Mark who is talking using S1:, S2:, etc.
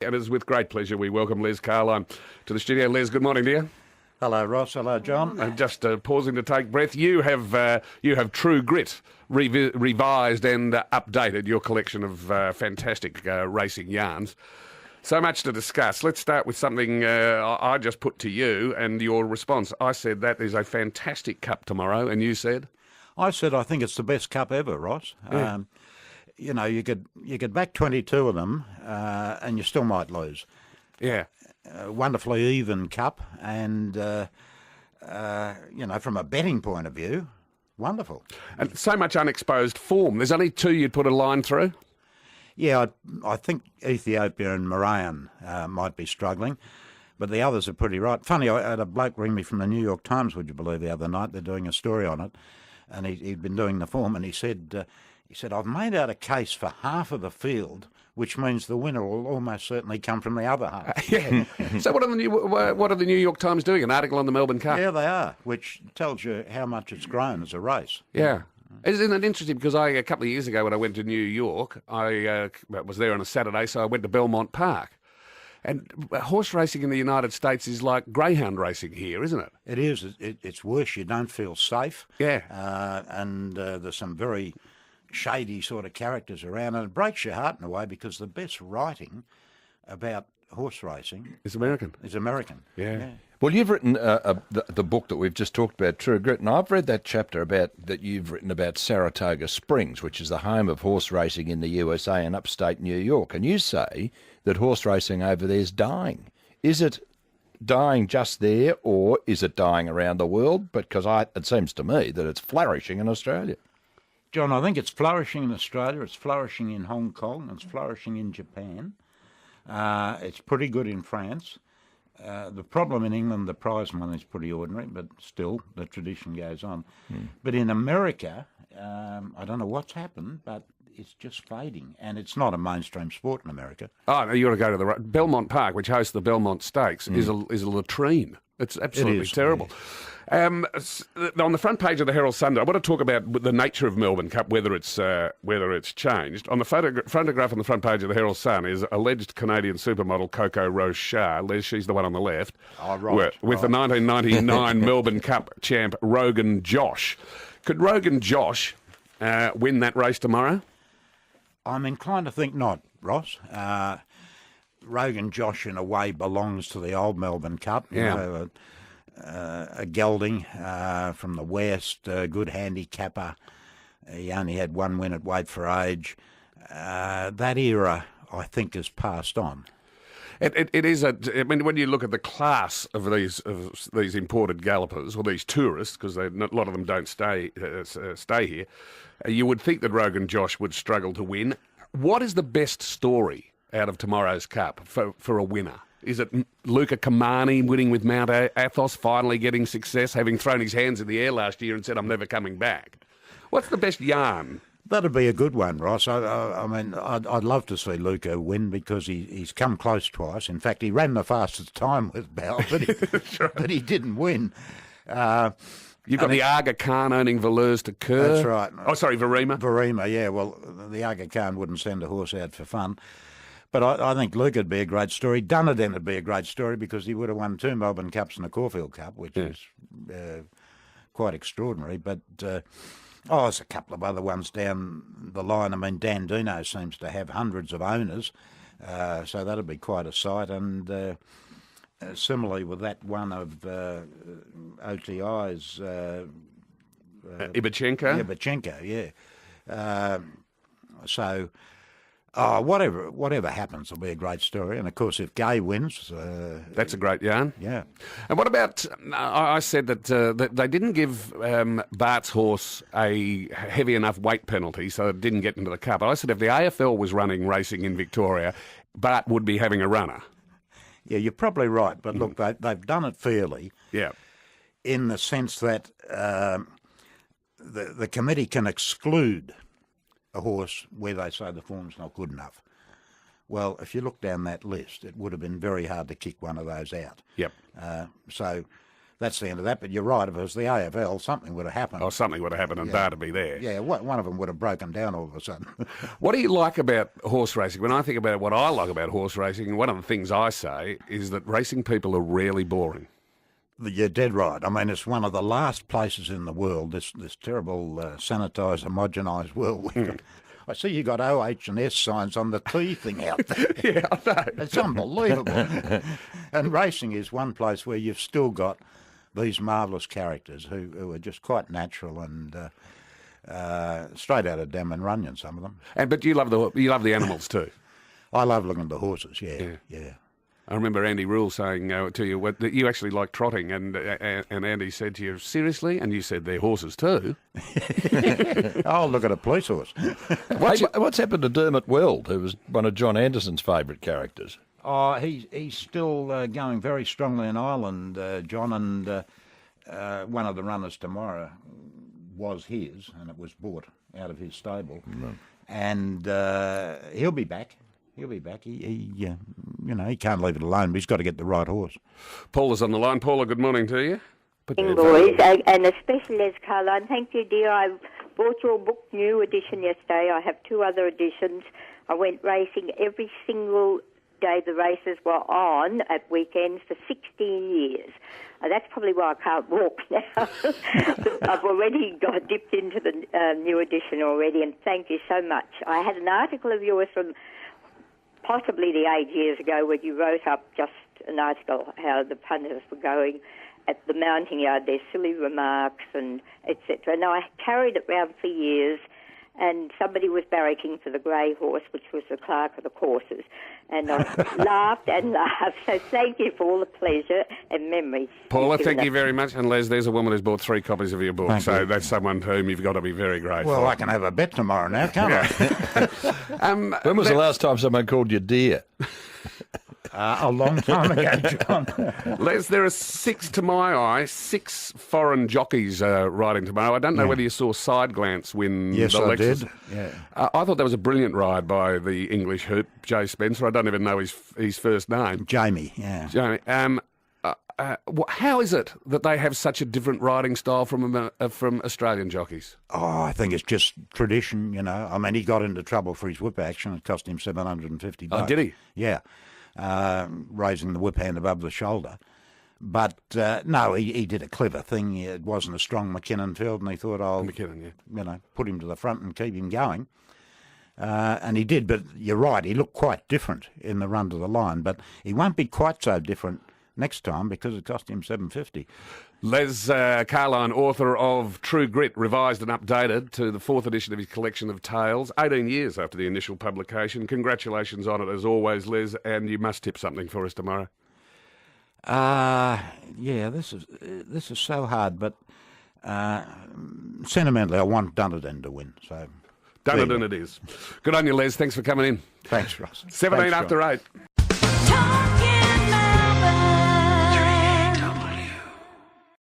S1: And it is with great pleasure we welcome Les Carlyon to the studio. Les, good morning, dear.
S2: Hello, Ross. Hello, John.
S1: Just pausing to take breath. You have True Grit revised and updated your collection of fantastic racing yarns. So much to discuss. Let's start with something I just put to you and your response. I said that is a fantastic cup tomorrow, and you said?
S2: I said I think it's the best cup ever, Ross.
S1: Yeah.
S2: You could back 22 of them, and you still might lose.
S1: Yeah.
S2: Wonderfully even cup, and from a betting point of view, wonderful.
S1: And so much unexposed form. There's only two you'd put a line through.
S2: Yeah, I think Ethiopia and Moran might be struggling, but the others are pretty right. Funny, I had a bloke ring me from the New York Times, would you believe, the other night. They're doing a story on it, and he'd been doing the form, and he said, I've made out a case for half of the field, which means the winner will almost certainly come from the other half.
S1: Yeah. So what are the New York Times doing? An article on the Melbourne Cup?
S2: Yeah, they are, which tells you how much it's grown as a race.
S1: Yeah. Isn't it interesting? Because a couple of years ago when I went to New York, I was there on a Saturday, so I went to Belmont Park. And horse racing in the United States is like greyhound racing here, isn't it?
S2: It is. It's worse. You don't feel safe.
S1: Yeah.
S2: And there's some very shady sort of characters around, and it breaks your heart in a way because the best writing about horse racing
S1: It's American.
S2: is American.
S1: Yeah.
S3: Well, you've written the book that we've just talked about, True Grit, and I've read that chapter that you've written about Saratoga Springs, which is the home of horse racing in the USA and upstate New York, and you say that horse racing over there is dying. Is it dying just there, or is it dying around the world? Because it seems to me that it's flourishing in Australia.
S2: John, I think it's flourishing in Australia, it's flourishing in Hong Kong, it's flourishing in Japan. It's pretty good in France. The problem in England, the prize money is pretty ordinary, but still, the tradition goes on. But in America, I don't know what's happened, but it's just fading, and it's not a mainstream sport in America.
S1: Oh, no, you ought to go to the Belmont Park, which hosts the Belmont Stakes, is a latrine. It's absolutely terrible.
S2: Yeah.
S1: On the front page of the Herald Sunday, I want to talk about the nature of Melbourne Cup, whether it's changed. On the photograph on the front page of the Herald Sun is alleged Canadian supermodel Coco Rochard. Les, she's the one on the left.
S2: Oh, right.
S1: With the 1999 Melbourne Cup champ Rogan Josh. Could Rogan Josh win that race tomorrow?
S2: I'm inclined to think not, Ross. Rogan Josh, in a way, belongs to the old Melbourne Cup.
S1: Yeah.
S2: A gelding from the west, a good handicapper. He only had one win at Weight for Age. That era, I think, has passed on.
S1: It is I mean, when you look at the class of these imported gallopers or these tourists, because a lot of them don't stay here, you would think that Rogan Josh would struggle to win. What is the best story out of tomorrow's Cup for a winner? Is it Luca Kamani winning with Mount Athos, finally getting success, having thrown his hands in the air last year and said, I'm never coming back? What's the best yarn?
S2: That'd be a good one, Ross. I mean, I'd love to see Luca win because he's come close twice. In fact, he ran the fastest time with Bell, but he didn't win.
S1: You've got the Aga Khan owning Valeurs to Kerr.
S2: That's right.
S1: Oh, sorry, Verema.
S2: Verema, yeah. Well, the Aga Khan wouldn't send a horse out for fun. But I think Luke would be a great story. Dunedin would be a great story because he would have won 2 Melbourne Cups and a Caulfield Cup, which is quite extraordinary. But, there's a couple of other ones down the line. I mean, Dan Dino seems to have hundreds of owners, so that'll be quite a sight. And similarly with that one of OTI's...
S1: Ibachenko?
S2: Ibachenko, yeah. Whatever happens will be a great story. And, of course, if Gay wins...
S1: That's a great yarn.
S2: Yeah.
S1: And what about... I said that they didn't give Bart's horse a heavy enough weight penalty, so it didn't get into the Cup. I said if the AFL was running racing in Victoria, Bart would be having a runner.
S2: Yeah, you're probably right. But, look, they've done it fairly.
S1: Yeah.
S2: In the sense that the committee can exclude a horse where they say the form's not good enough. Well, if you look down that list, it would have been very hard to kick one of those out.
S1: Yep.
S2: So that's the end of that. But you're right, if it was the AFL, something would have happened.
S1: Oh, something would have happened and Data be there.
S2: Yeah, one of them would have broken down all of a sudden.
S1: What do you like about horse racing? When I think about what I like about horse racing, one of the things I say is that racing people are rarely boring.
S2: You're dead right. I mean, it's one of the last places in the world, this terrible sanitised, homogenised world. I see you got OH and S signs on the T thing out there.
S1: Yeah, I know.
S2: It's unbelievable. And racing is one place where you've still got these marvellous characters who are just quite natural and straight out of Damon Runyon, some of them.
S1: But you love the animals too.
S2: I love looking at the horses, yeah.
S1: I remember Andy Rule saying to you that you actually like trotting, and Andy said to you, seriously? And you said, they're horses too.
S2: Oh, look at a police horse.
S3: What's happened to Dermot Weld, who was one of John Anderson's favourite characters?
S2: Oh, he's still going very strongly in Ireland, John, and one of the runners tomorrow was his, and it was bought out of his stable. Mm. And he'll be back. He'll be back. He can't leave it alone, but he's got to get the right horse.
S1: Paula's on the line. Paula, good morning to you.
S4: Boys, and especially as Carlyon. Thank you, dear. I bought your book, new edition, yesterday. I have 2 other editions. I went racing every single day the races were on at weekends for 16 years. That's probably why I can't walk now. I've already got dipped into the new edition already, and thank you so much. I had an article of yours from possibly the 8 years ago where you wrote up just an article how the punters were going at the mounting yard, their silly remarks and etc. Now, I carried it round for years, and somebody was barracking for the grey horse, which was the clerk of the courses, and I laughed and laughed. So thank you for all the pleasure and memories.
S1: Paula, thank you very much. And Les, there's a woman who's bought 3 copies of your book, so that's someone to whom you've got to be very grateful.
S2: Well, I can have a bet tomorrow now, can't I?
S3: When was the last time someone called you dear?
S2: A long time ago, John.
S1: Les, there are 6, to my eye, 6 foreign jockeys riding tomorrow. I don't know whether you saw Side Glance win
S2: yes,
S1: the
S2: I
S1: Lexus.
S2: did. Yeah.
S1: I thought that was a brilliant ride by the English hoop, Jay Spencer. I don't even know his first name.
S2: Jamie, yeah.
S1: Jamie. How is it that they have such a different riding style from Australian jockeys?
S2: Oh, I think it's just tradition, you know. I mean, he got into trouble for his whip action. It cost him $750.
S1: Oh, did he?
S2: Yeah. Raising the whip hand above the shoulder. But, no, he did a clever thing. It wasn't a strong McKinnon field, and he thought, put him to the front and keep him going. And he did, but you're right, he looked quite different in the run to the line, but he won't be quite so different next time because it cost him $750.
S1: Les Carlyon, author of True Grit, revised and updated to the 4th edition of his collection of tales, 18 years after the initial publication. Congratulations on it as always, Les, and you must tip something for us tomorrow.
S2: Yeah, this is so hard, but sentimentally I want Dunedin to win. So
S1: Dunedin it is. Good on you, Les. Thanks for coming in.
S2: Thanks, Ross.
S1: 17
S2: Thanks,
S1: after
S2: John.
S1: 8.